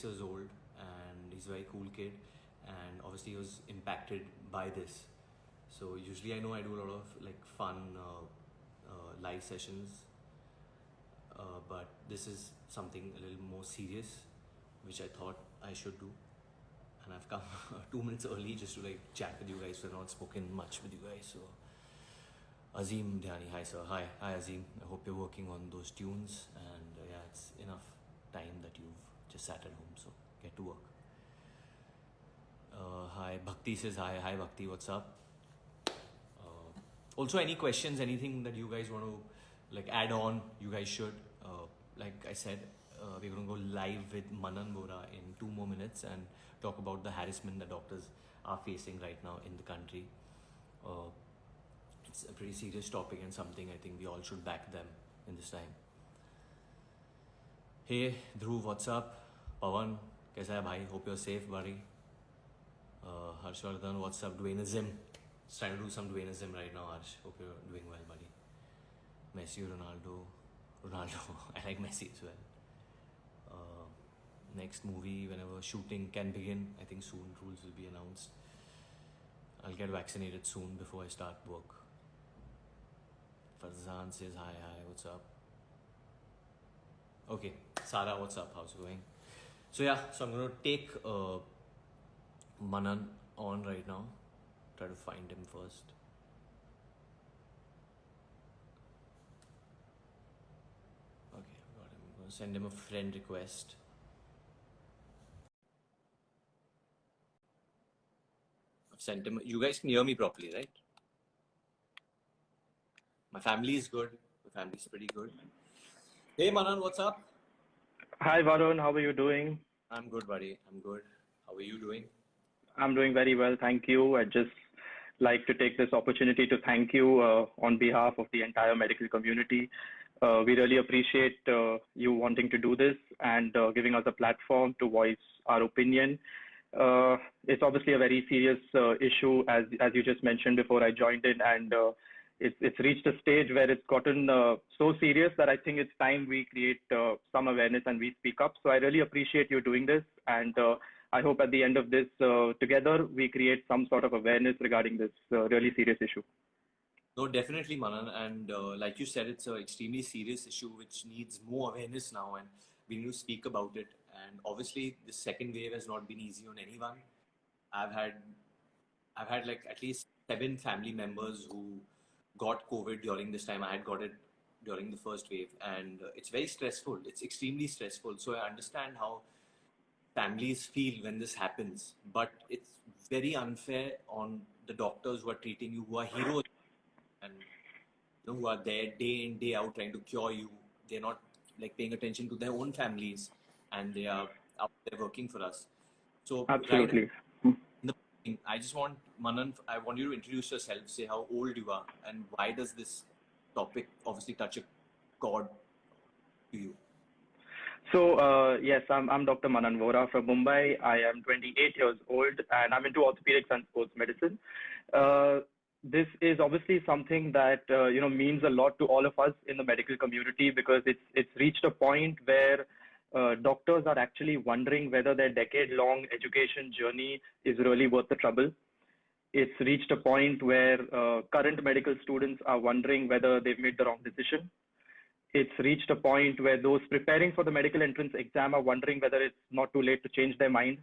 years old, and he's a very cool kid, and obviously he was impacted by this. So usually I know I do a lot of like fun live sessions, but this is something a little more serious, which I thought I should do. And I've come 2 minutes early just to like chat with you guys. So I've not spoken much with you guys. So Azim Dhyani, hi sir, hi Azim. I hope you're working on those tunes, and yeah, it's enough time that you've just sat at home, so get to work. Hi Bhakti says hi Bhakti, what's up? Also, any questions, anything that you guys want to like add on, you guys should. Like I said, we're going to go live with Manan Vora in 2 more minutes and talk about the harassment that doctors are facing right now in the country. It's a pretty serious topic and something I think we all should back them in this time. Hey Dhruv, what's up? Pawan, kaisa hai bhai? Hope you're safe, buddy. Harshvardhan, what's up? Dwayneism. Just trying to do some Dwayneism right now, Harsh. Hope you're doing well, buddy. Messi, Ronaldo. I like Messi as well. Next movie, whenever shooting can begin, I think soon rules will be announced. I'll get vaccinated soon before I start work. Farzan says hi, what's up? Okay, Sara, what's up? How's it going? So yeah, so I'm gonna take Manan on right now. Try to find him first. Okay, got him. I'm gonna send him a friend request. I've sent him. You guys can hear me properly, right? My family is good. My family's pretty good. Hey Manan, what's up? Hi Varun, how are you doing? I'm good, buddy. I'm good. How are you doing? I'm doing very well, thank you. I'd just like to take this opportunity to thank you on behalf of the entire medical community. We really appreciate you wanting to do this and giving us a platform to voice our opinion. It's obviously a very serious issue, as you just mentioned before I joined in, and it's reached a stage where it's gotten so serious that I think it's time we create some awareness and we speak up. So I really appreciate you doing this, and I hope at the end of this, together, we create some sort of awareness regarding this really serious issue. No, definitely, Manan. And like you said, it's an extremely serious issue which needs more awareness now, and we need to speak about it. And obviously, the second wave has not been easy on anyone. I've had like at least 7 family members who got COVID during this time. I had got it during the first wave, and it's very stressful. It's extremely stressful. So I understand how families feel when this happens, but it's very unfair on the doctors who are treating you, who are heroes, and who are there day in day out trying to cure you. They're not like paying attention to their own families, and they are out there working for us. So right Absolutely. in the beginning, I just want Manan, I want you to introduce yourself, say how old you are, and why does this topic obviously touch a chord to you? So, yes, I'm Dr. Manan Vora from Mumbai. I am 28 years old and I'm into orthopedics and sports medicine. This is obviously something that means a lot to all of us in the medical community, because it's reached a point where doctors are actually wondering whether their decade-long education journey is really worth the trouble. It's reached a point where current medical students are wondering whether they've made the wrong decision. It's reached a point where those preparing for the medical entrance exam are wondering whether it's not too late to change their mind.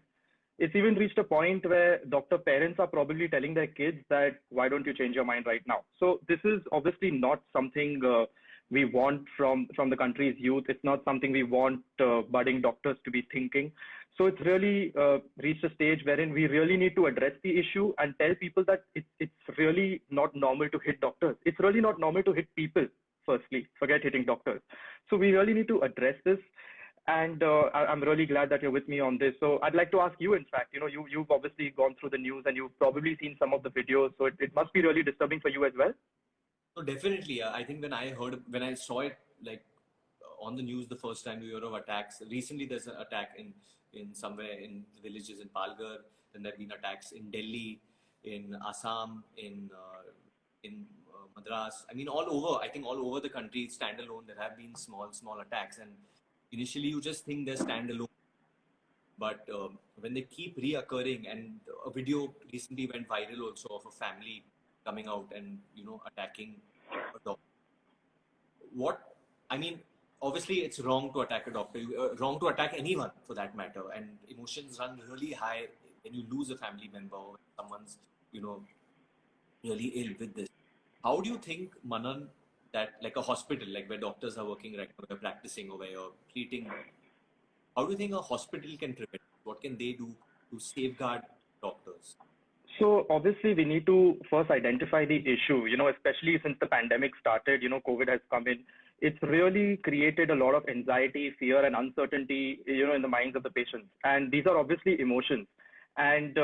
It's even reached a point where doctor parents are probably telling their kids that, why don't you change your mind right now? So this is obviously not something we want from the country's youth. It's not something we want budding doctors to be thinking. So it's really reached a stage wherein we really need to address the issue and tell people that it's really not normal to hit doctors. It's really not normal to hit people. Firstly, forget hitting doctors. So we really need to address this. And I'm really glad that you're with me on this. So I'd like to ask you, in fact, you've obviously gone through the news and you've probably seen some of the videos. So it must be really disturbing for you as well. So definitely, I think when I saw it like on the news the first time we heard of attacks. Recently, there's an attack in somewhere in the villages in Palghar. Then there have been attacks in Delhi, in Assam, in Madras. I mean, all over. I think all over the country, standalone, there have been small attacks. And initially, you just think they're standalone. But when they keep reoccurring, and a video recently went viral also of a family coming out and attacking a dog. What I mean, obviously, it's wrong to attack a doctor, wrong to attack anyone for that matter, and emotions run really high when you lose a family member, when someone's you know really ill with this. How do you think, Manan, that like a hospital, like where doctors are working right now, they're practicing or where you're treating, how do you think a hospital can prevent it? What can they do to safeguard doctors? So obviously we need to first identify the issue, especially since the pandemic started, COVID has come in. It's really created a lot of anxiety, fear, and uncertainty, in the minds of the patients. And these are obviously emotions. And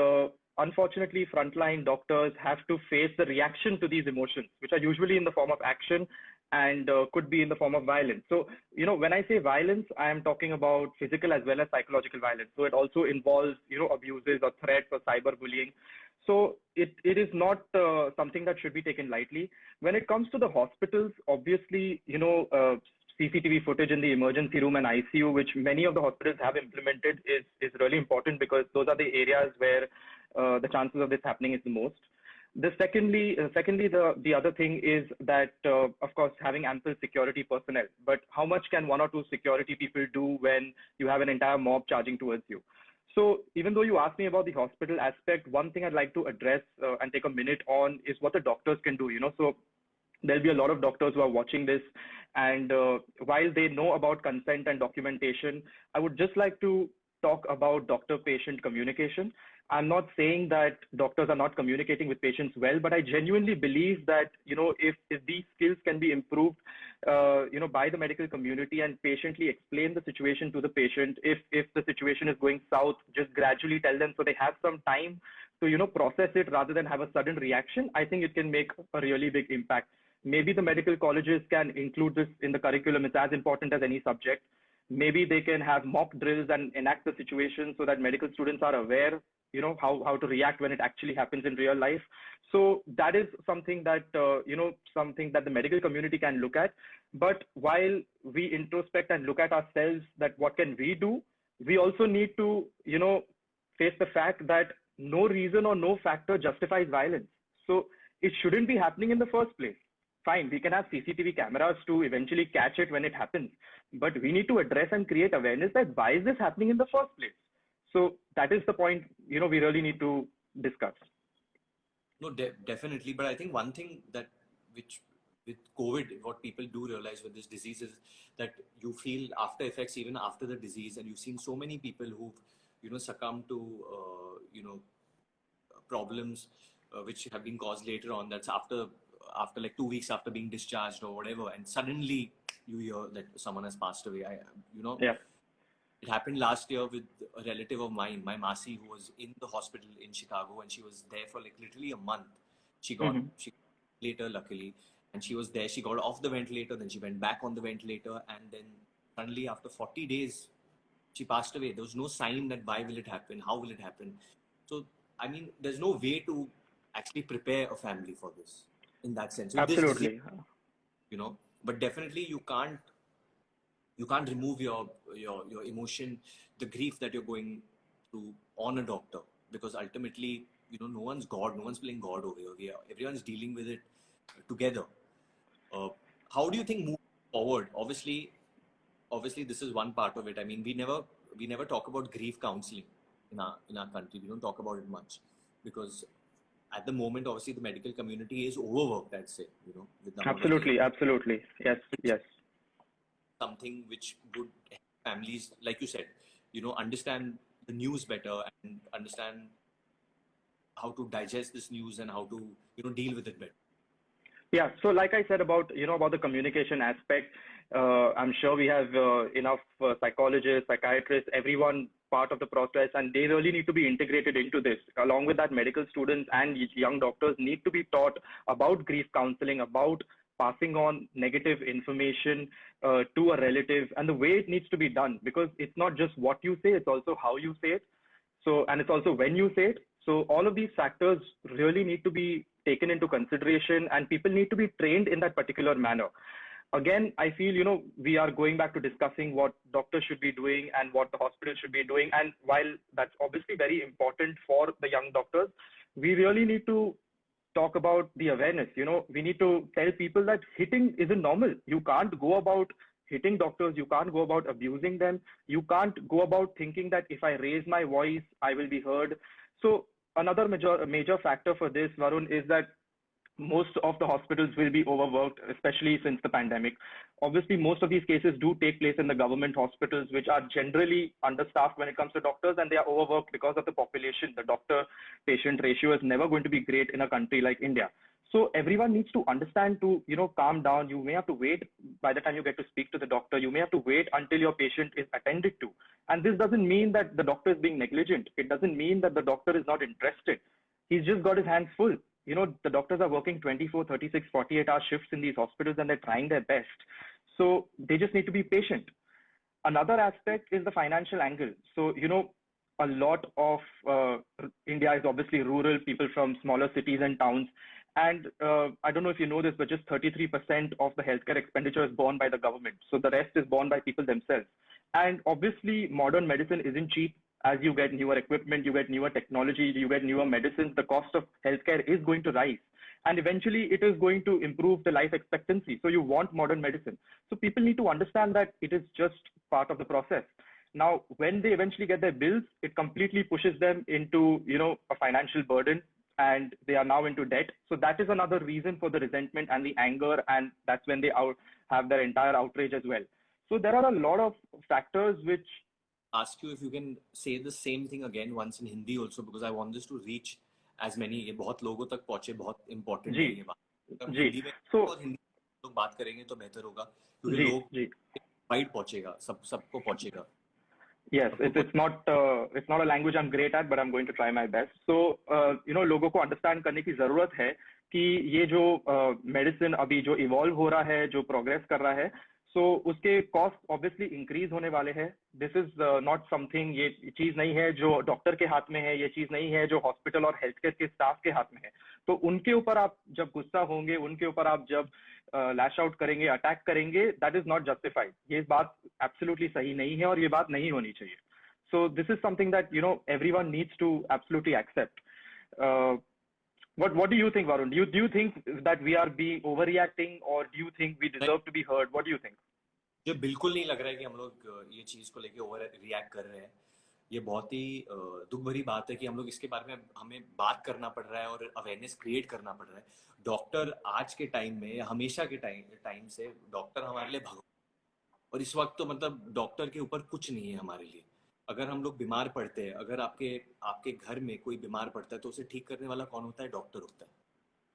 unfortunately, frontline doctors have to face the reaction to these emotions, which are usually in the form of action and could be in the form of violence. So, when I say violence, I am talking about physical as well as psychological violence. So it also involves, abuses or threats or cyberbullying. So it is not something that should be taken lightly. When it comes to the hospitals, obviously, CCTV footage in the emergency room and ICU, which many of the hospitals have implemented, is really important because those are the areas where the chances of this happening is the most. Secondly, the other thing is that, of course, having ample security personnel. But how much can one or two security people do when you have an entire mob charging towards you? So even though you asked me about the hospital aspect, one thing I'd like to address and take a minute on is what the doctors can do. So there'll be a lot of doctors who are watching this, and while they know about consent and documentation, I would just like to talk about doctor-patient communication. I'm not saying that doctors are not communicating with patients well, but I genuinely believe that if these skills can be improved, by the medical community and patiently explain the situation to the patient. If the situation is going south, just gradually tell them so they have some time to process it rather than have a sudden reaction. I think it can make a really big impact. Maybe the medical colleges can include this in the curriculum. It's as important as any subject. Maybe they can have mock drills and enact the situation so that medical students are aware, how to react when it actually happens in real life. So that is something that, something that the medical community can look at. But while we introspect and look at ourselves, that what can we do, we also need to, face the fact that no reason or no factor justifies violence. So it shouldn't be happening in the first place. Fine, we can have CCTV cameras to eventually catch it when it happens, but we need to address and create awareness that why is this happening in the first place. So that is the point, we really need to discuss. No, definitely. But I think one thing that which with COVID, what people do realize with this disease is that you feel after effects even after the disease, and you've seen so many people who've succumbed to problems which have been caused later on. That's after like 2 weeks after being discharged or whatever, and suddenly you hear that someone has passed away. Yeah. It happened last year with a relative of mine, my Masi, who was in the hospital in Chicago, and she was there for like literally a month. She got later, luckily, and she was there. She got off the ventilator, then she went back on the ventilator, and then suddenly after 40 days, she passed away. There was no sign that why will it happen, how will it happen. So, I mean, there's no way to actually prepare a family for this in that sense. With this Absolutely. disease, but definitely you can't remove your emotion, the grief that you're going through on a doctor, because ultimately, no one's God, no one's playing God over here. Everyone's dealing with it together. How do you think moving forward? Obviously, this is one part of it. I mean, we never talk about grief counseling in our country. We don't talk about it much because at the moment, obviously, the medical community is overworked. I'd say, with Absolutely. Yes. Something which would help families, like you said, understand the news better and understand how to digest this news and how to, deal with it better. Yeah. So like I said about the communication aspect, I'm sure we have enough psychologists, psychiatrists, everyone part of the process, and they really need to be integrated into this. Along with that, medical students and young doctors need to be taught about grief counseling, about passing on negative information to a relative, and the way it needs to be done, because it's not just what you say, it's also how you say it. So, and it's also when you say it. So all of these factors really need to be taken into consideration, and people need to be trained in that particular manner. again, I feel, we are going back to discussing what doctors should be doing and what the hospital should be doing. And while that's obviously very important for the young doctors, we really need to talk about the awareness. We need to tell people that hitting isn't normal. You can't go about hitting doctors. You can't go about abusing them. You can't go about thinking that if I raise my voice, I will be heard. So another major factor for this, Varun, is that most of the hospitals will be overworked, especially since the pandemic. Obviously, most of these cases do take place in the government hospitals, which are generally understaffed when it comes to doctors, and they are overworked because of the population. The doctor-patient ratio is never going to be great in a country like India. So everyone needs to understand to, calm down. You may have to wait by the time you get to speak to the doctor. You may have to wait until your patient is attended to. And this doesn't mean that the doctor is being negligent. It doesn't mean that the doctor is not interested. He's just got his hands full. The doctors are working 24, 36, 48-hour shifts in these hospitals, and they're trying their best. So they just need to be patient. Another aspect is the financial angle. So, a lot of India is obviously rural, people from smaller cities and towns. And I don't know if you know this, but just 33% of the healthcare expenditure is borne by the government. So the rest is borne by people themselves. And obviously, modern medicine isn't cheap. As you get newer equipment, you get newer technology, you get newer medicines, the cost of healthcare is going to rise. And eventually, it is going to improve the life expectancy. So you want modern medicine. So people need to understand that it is just part of the process. Now, when they eventually get their bills, it completely pushes them into, a financial burden, and they are now into debt. So that is another reason for the resentment and the anger, and that's when they have their entire outrage as well. So there are a lot of factors which ask you if you can say the same thing again once in Hindi also, because I want this to reach as many. ये बहुत लोगों तक पहुंचे, बहुत important है ये बात. अगर हिंदी में और हिंदी लोग बात करेंगे तो बेहतर होगा, क्योंकि लोग वाइड पहुंचेगा, सबको पहुंचेगा. Yes, it's not a language I'm great at, but I'm going to try my best. So लोगों को understand करने की जरूरत है कि ये जो medicine अभी जो evolve हो रहा है, जो progress कर रहा है, so उसके cost obviously increase होने वाले हैं. This is not something, ये चीज नहीं है जो डॉक्टर के हाथ में है, ये चीज नहीं है जो हॉस्पिटल और हेल्थ केयर के स्टाफ के हाथ में है. तो उनके ऊपर आप जब गुस्सा होंगे, उनके ऊपर आप जब लैश आउट करेंगे, अटैक करेंगे, दैट इज नॉट जस्टिफाइड. ये बात एब्सोल्युटली सही नहीं है और ये बात नहीं होनी चाहिए. So this is something that everyone needs to absolutely accept. What do you think, Varun? Do you think that we are being overreacting, or do you think we deserve to be heard? What do you think? मुझे बिल्कुल नहीं लग रहा है कि हम लोग ये चीज को लेके ओवर रिएक्ट कर रहे हैं. ये बहुत ही दुख भरी बात है कि हम लोग इसके बारे में हमें बात करना पड़ रहा है और अवेयरनेस क्रिएट करना पड़ रहा है. डॉक्टर आज के टाइम में या हमेशा के टाइम से डॉक्टर हमारे लिए भगवान, और इस वक्त तो मतलब डॉक्टर के ऊपर कुछ नहीं है हमारे लिए. अगर हम लोग बीमार पड़ते हैं, अगर आपके घर में कोई बीमार पड़ता है तो उसे ठीक करने वाला कौन होता है? डॉक्टर होता है.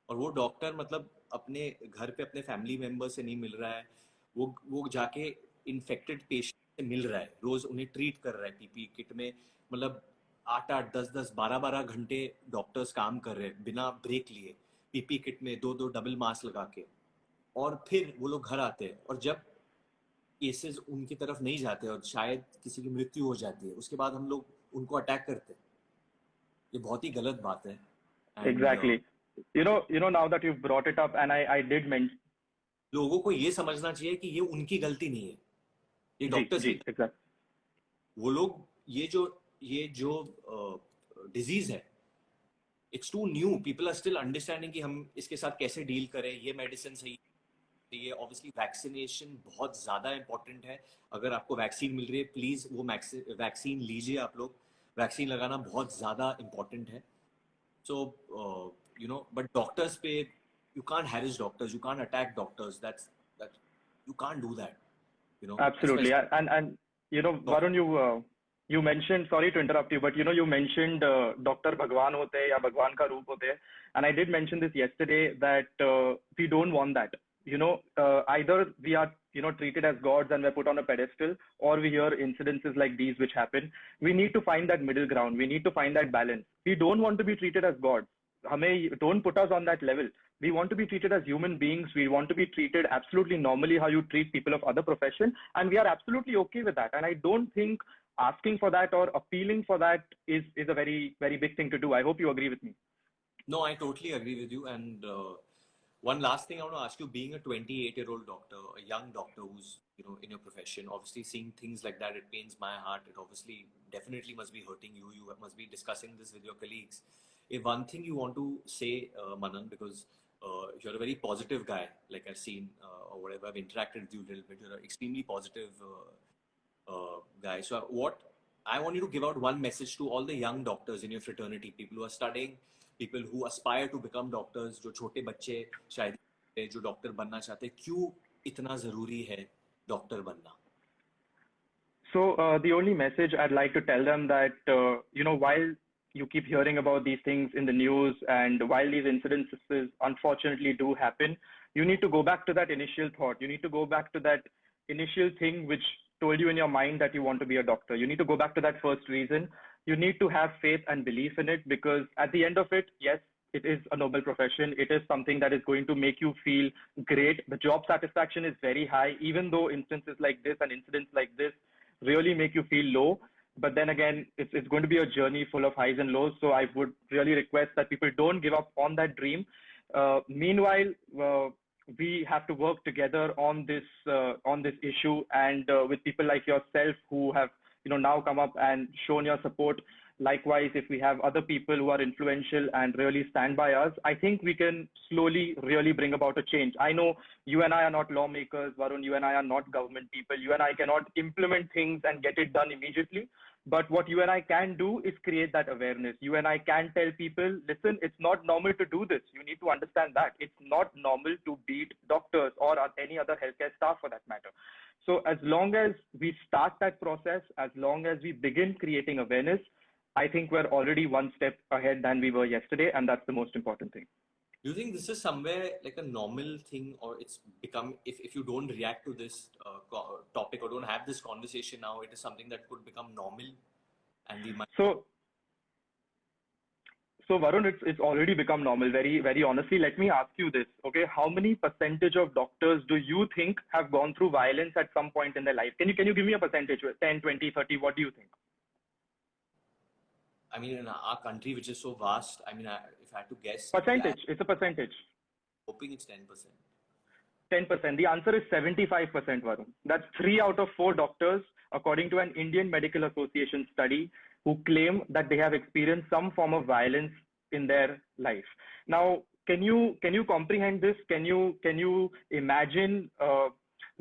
और वो डॉक्टर मतलब अपने घर पे अपने फैमिली मेंबर से नहीं मिल रहा है, वो जाके इन्फेक्टेड पेशेंट से मिल रहा है, रोज उन्हें ट्रीट कर रहा है. पीपी किट में मतलब 8-8, 10-10, 12-12 घंटे डॉक्टर्स काम कर रहे हैं बिना ब्रेक लिए, पीपी किट में 2-2 डबल मास्क लगा के. और फिर वो लोग घर आते हैं, और जब केसेस उनकी तरफ नहीं जाते और शायद किसी की मृत्यु हो जाती है, उसके बाद हम लोग उनको अटैक करते हैं. ये बहुत ही गलत बात है. Exactly. Now that you've brought it up, and I did mention, लोगों को ये समझना चाहिए कि ये उनकी गलती नहीं है, ये डॉक्टर्स की. exactly. वो लोग ये जो डिजीज है, it's too new. People are still understanding कि हम इसके साथ कैसे डील करें. ये मेडिसिन सही है. ऑब्वियसली वैक्सीनेशन बहुत ज्यादा इंपॉर्टेंट है. अगर आपको वैक्सीन मिल रही है, प्लीज वो वैक्सीन लीजिए. आप लोग वैक्सीन लगाना बहुत ज्यादा इंपॉर्टेंट है. सो बट डॉक्टर्स पे you can't harass doctors, you can't attack doctors. That you can't do that. Absolutely. And Varun, you mentioned, sorry to interrupt you, but you mentioned Dr. Bhagwan hote hai ya Bhagwan ka roop hote hai. And I did mention this yesterday that we don't want that. Either we are treated as gods and we're put on a pedestal, or we hear incidences like these which happen. We need to find that middle ground. We need to find that balance. We don't want to be treated as gods. Don't put us on that level. We want to be treated as human beings. We want to be treated absolutely normally how you treat people of other profession, and we are absolutely okay with that. And I don't think asking for that or appealing for that is a very, very big thing to do. I hope you agree with me. No, I totally agree with you. And One last thing I want to ask you, being a 28-year-old doctor, a young doctor who's, in your profession, obviously seeing things like that, it pains my heart. It obviously definitely must be hurting you. You must be discussing this with your colleagues. If one thing you want to say, Manan, because you're a very positive guy, like I've seen or whatever, I've interacted with you a little bit. You're an extremely positive guy. So what I want you to give out one message to all the young doctors in your fraternity, people who are studying, people who aspire to become doctors, जो छोटे बच्चे शायद जो doctor बनना चाहते हैं, क्यों इतना जरूरी है डॉक्टर बनना? So the only message I'd like to tell them that while you keep hearing about these things in the news and while these incidences unfortunately do happen, you need to go back to that initial thought. You need to go back to that initial thing which told you in your mind that you want to be a doctor. You need to go back to that first reason. You need to have faith and belief in it, because at the end of it, yes, it is a noble profession. It is something that is going to make you feel great. The job satisfaction is very high, even though instances like this and incidents like this really make you feel low. But then again, it's going to be a journey full of highs and lows. So I would really request that people don't give up on that dream. Meanwhile, we have to work together on this issue, and with people like yourself who have now come up and shown your support. Likewise, if we have other people who are influential and really stand by us, I think we can slowly really bring about a change. I know you and I are not lawmakers, Varun, you and I are not government people. You and I cannot implement things and get it done immediately. But what you and I can do is create that awareness. You and I can tell people, listen, it's not normal to do this. You need to understand that. It's not normal to beat doctors or any other healthcare staff for that matter. So as long as we start that process, as long as we begin creating awareness, I think we're already one step ahead than we were yesterday, and that's the most important thing. Do you think this is somewhere like a normal thing, or it's become, if you don't react to this topic or don't have this conversation now, it is something that could become normal, and we might. So Varun, it's already become normal. Very, very honestly, let me ask you this. Okay, how many percentage of doctors do you think have gone through violence at some point in their life? Can you give me a percentage? 10, 20, 30? What do you think? I mean, in our country, which is so vast, I mean, if I had to guess, percentage. It's a percentage. Hoping it's 10%. 10%. The answer is 75%, Varun. That's 3 out of 4 doctors, according to an Indian Medical Association study, who claim that they have experienced some form of violence in their life. Now, can you comprehend this? Can you imagine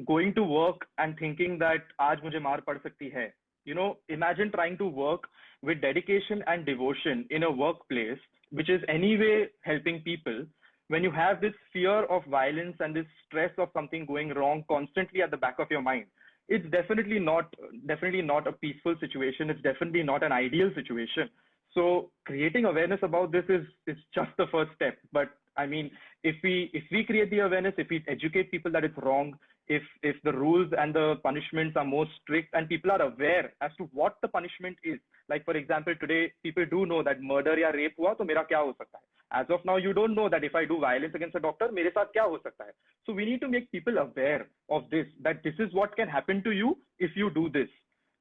going to work and thinking that aaj mujhe maar pad sakti hai? Imagine trying to work with dedication and devotion in a workplace which is anyway helping people, when you have this fear of violence and this stress of something going wrong constantly at the back of your mind. It's definitely not a peaceful situation. It's definitely not an ideal situation. So creating awareness about this is just the first step. But I mean, if we create the awareness, if we educate people that it's wrong, if the rules and the punishments are more strict and people are aware as to what the punishment is. Like for example, today people do know that murder or rape hua to mera kya ho sakta hai. As of now, you don't know that if I do violence against a doctor, mere saath kya ho sakta hai. So we need to make people aware of this, that this is what can happen to you if you do this.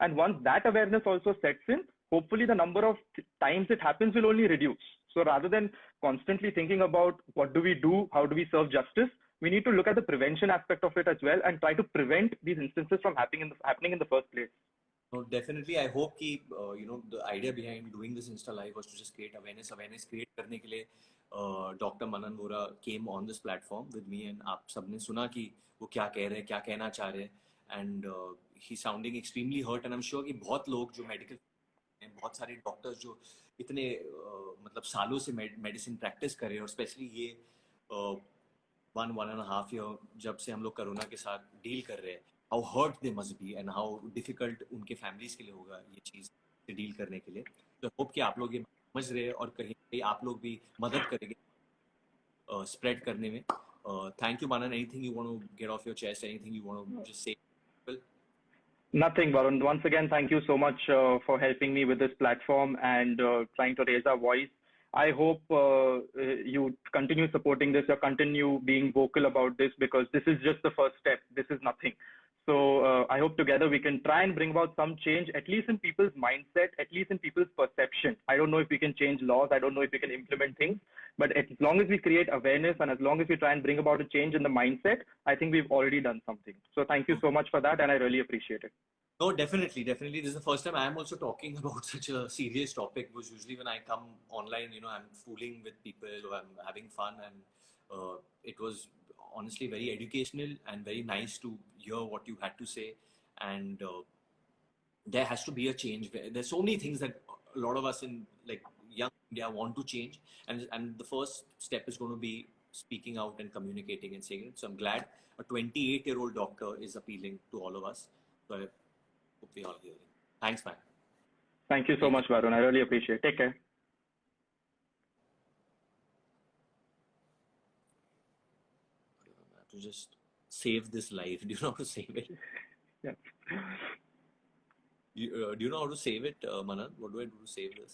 And once that awareness also sets in, hopefully the number of times it happens will only reduce. So rather than constantly thinking about what do we do, how do we serve justice, we need to look at the prevention aspect of it as well and try to prevent these instances from happening in the first place. No, definitely. I hope कि the idea behind doing this Insta Live was to just create awareness create करने के लिए Dr. Manan Vora came on this platform with me, and आप सबने सुना कि वो क्या कह रहे हैं, क्या कहना चाह रहे हैं, and he's sounding extremely hurt, and I'm sure कि बहुत लोग जो medical बहुत सारे डॉक्टर्स जो इतने मतलब सालों से मेडिसिन प्रैक्टिस कर रहे हैं, और स्पेशली ये 1.5 year जब से हम लोग कोरोना के साथ डील कर रहे हैं, how hurt they must be and how difficult उनके फैमिलीज के लिए होगा ये चीज से डील करने के लिए. तो होप कि आप लोग ये समझ रहे हैं और कहीं आप लोग भी मदद करेंगे स्प्रेड करने में. Thank you, Manan. Anything you want to get off your chest? Anything you want to just say? Nothing, Varun. Once again, thank you so much for helping me with this platform and trying to raise our voice. I hope you continue supporting this, or continue being vocal about this, because this is just the first step. This is nothing. So I hope together we can try and bring about some change, at least in people's mindset, at least in people's perception. I don't know if we can change laws. I don't know if we can implement things. But as long as we create awareness and as long as we try and bring about a change in the mindset, I think we've already done something. So thank you so much for that, and I really appreciate it. No, definitely, definitely. This is the first time I am also talking about such a serious topic. Because usually when I come online, I'm fooling with people or I'm having fun, and it was honestly very educational and very nice to hear what you had to say. And there has to be a change. There's so many things that a lot of us in like young India want to change, and the first step is going to be speaking out and communicating and saying it. So I'm glad a 28-year-old doctor is appealing to all of us. So I hope we all hear it. Thanks, man. Thank you so much, Varun. I really appreciate it. Take care. I have to just save this live. Do you know how to save it? Yeah. Do you know how to save it, Manan? What do I do to save this?